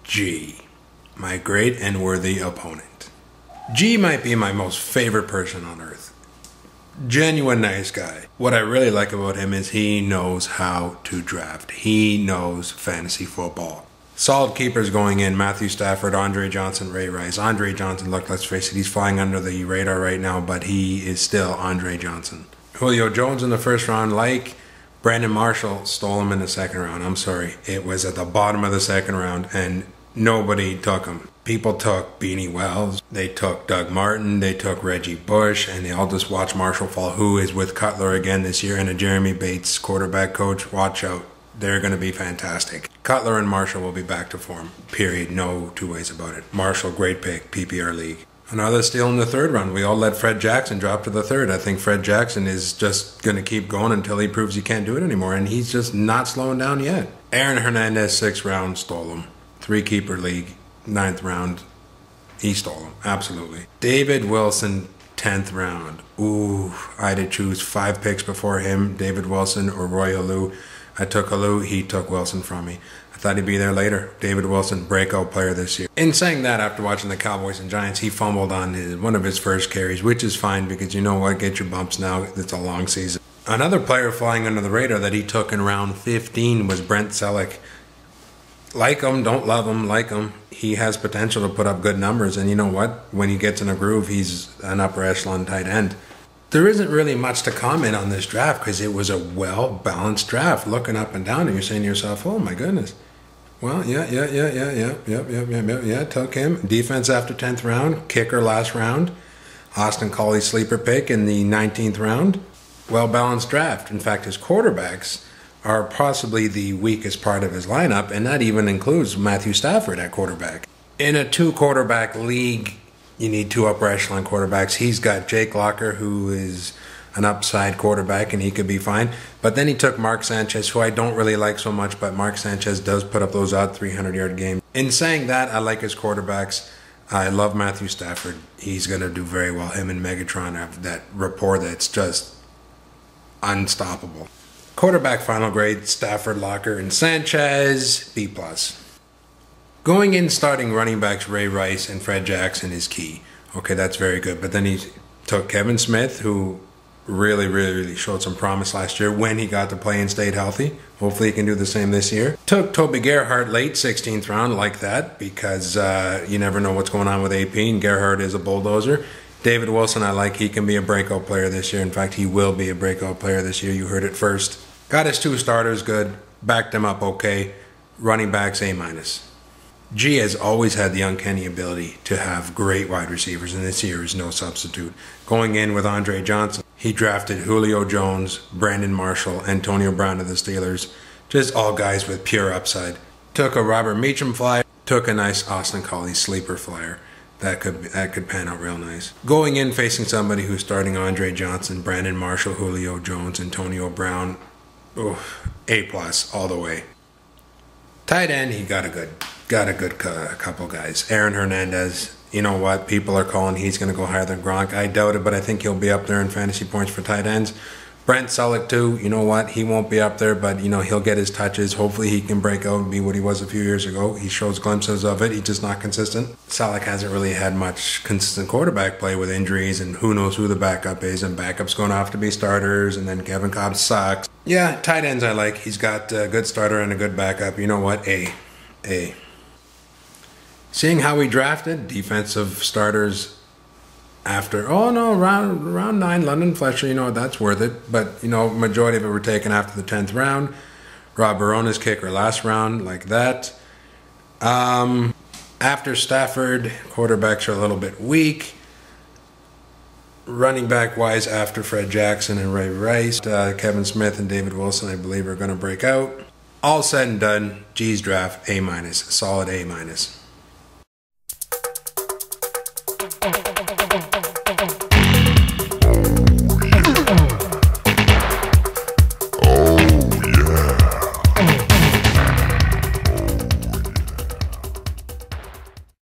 G, my great and worthy opponent. G might be my most favorite person on earth. Genuine nice guy. What I really like about him is he knows how to draft. He knows fantasy football. Solid keepers going in: Matthew Stafford, Andre Johnson, Ray Rice. Andre Johnson, look, let's face it, he's flying under the radar right now, but he is still Andre Johnson. Julio Jones in the first round, like Brandon Marshall, stole him in the second round. I'm sorry. It was at the bottom of the second round, and nobody took him. People took Beanie Wells, they took Doug Martin, they took Reggie Bush, and they all just watched Marshall fall, who is with Cutler again this year, and a Jeremy Bates quarterback coach. Watch out. They're going to be fantastic. Cutler and Marshall will be back to form. Period. No two ways about it. Marshall, great pick. PPR league. Another steal in the third round. We all let Fred Jackson drop to the third. I think Fred Jackson is just going to keep going until he proves he can't do it anymore, and he's just not slowing down yet. Aaron Hernandez, 6th round, stole him. 3-keeper league, 9th round, he stole him, absolutely. David Wilson, 10th round. Ooh, I had to choose 5 picks before him, David Wilson or Roy Alou. I took Alou, he took Wilson from me. I thought he'd be there later. David Wilson, breakout player this year. In saying that, after watching the Cowboys and Giants, he fumbled on one of his first carries, which is fine because you know what, get your bumps now, it's a long season. Another player flying under the radar that he took in round 15 was Brent Selleck. Like him, don't love him, like him. He has potential to put up good numbers, and you know what? When he gets in a groove, he's an upper echelon tight end. There isn't really much to comment on this draft because it was a well-balanced draft. Looking up and down, and you're saying to yourself, oh my goodness. Well, yeah, took him. Defense after 10th round, kicker last round. Austin Collie sleeper pick in the 19th round. Well-balanced draft. In fact, his quarterbacks are possibly the weakest part of his lineup, and that even includes Matthew Stafford at quarterback. In a 2-quarterback league, you need 2 upper echelon quarterbacks. He's got Jake Locker, who is an upside quarterback, and he could be fine. But then he took Mark Sanchez, who I don't really like so much, but Mark Sanchez does put up those odd 300-yard games. In saying that, I like his quarterbacks. I love Matthew Stafford. He's going to do very well. Him and Megatron have that rapport that's just unstoppable. Quarterback final grade: Stafford, Locker, and Sanchez, B+. Going in starting running backs Ray Rice and Fred Jackson is key. Okay, that's very good. But then he took Kevin Smith, who really showed some promise last year when he got to play and stayed healthy. Hopefully he can do the same this year. Took Toby Gerhart late, 16th round, like that, because you never know what's going on with AP, and Gerhart is a bulldozer. David Wilson, I like. He can be a breakout player this year. In fact, he will be a breakout player this year. You heard it first. Got his 2 starters good. Backed them up okay. Running backs, A-. G has always had the uncanny ability to have great wide receivers, and this year is no substitute. Going in with Andre Johnson, he drafted Julio Jones, Brandon Marshall, Antonio Brown to the Steelers. Just all guys with pure upside. Took a Robert Meacham flyer. Took a nice Austin Collie sleeper flyer. That could pan out real nice. Going in facing somebody who's starting Andre Johnson, Brandon Marshall, Julio Jones, Antonio Brown. Oof, A+ all the way. Tight end, he got a good couple guys. Aaron Hernandez, you know what? People are calling he's going to go higher than Gronk. I doubt it, but I think he'll be up there in fantasy points for tight ends. Brent Selleck too, you know what? He won't be up there, but you know he'll get his touches. Hopefully he can break out and be what he was a few years ago. He shows glimpses of it. He's just not consistent. Selleck hasn't really had much consistent quarterback play with injuries, and who knows who the backup is, and backups going off to be starters, and then Kevin Cobb sucks. Yeah, tight ends I like. He's got a good starter and a good backup. You know what? A. Seeing how we drafted defensive starters after, oh no, round 9, London Fletcher, you know, that's worth it. But, you know, majority of it were taken after the 10th round. Rob Barona's kicker last round, like that. After Stafford, quarterbacks are a little bit weak. Running back wise, after Fred Jackson and Ray Rice, Kevin Smith and David Wilson, I believe, are going to break out. All said and done, G's draft, A-, solid A-.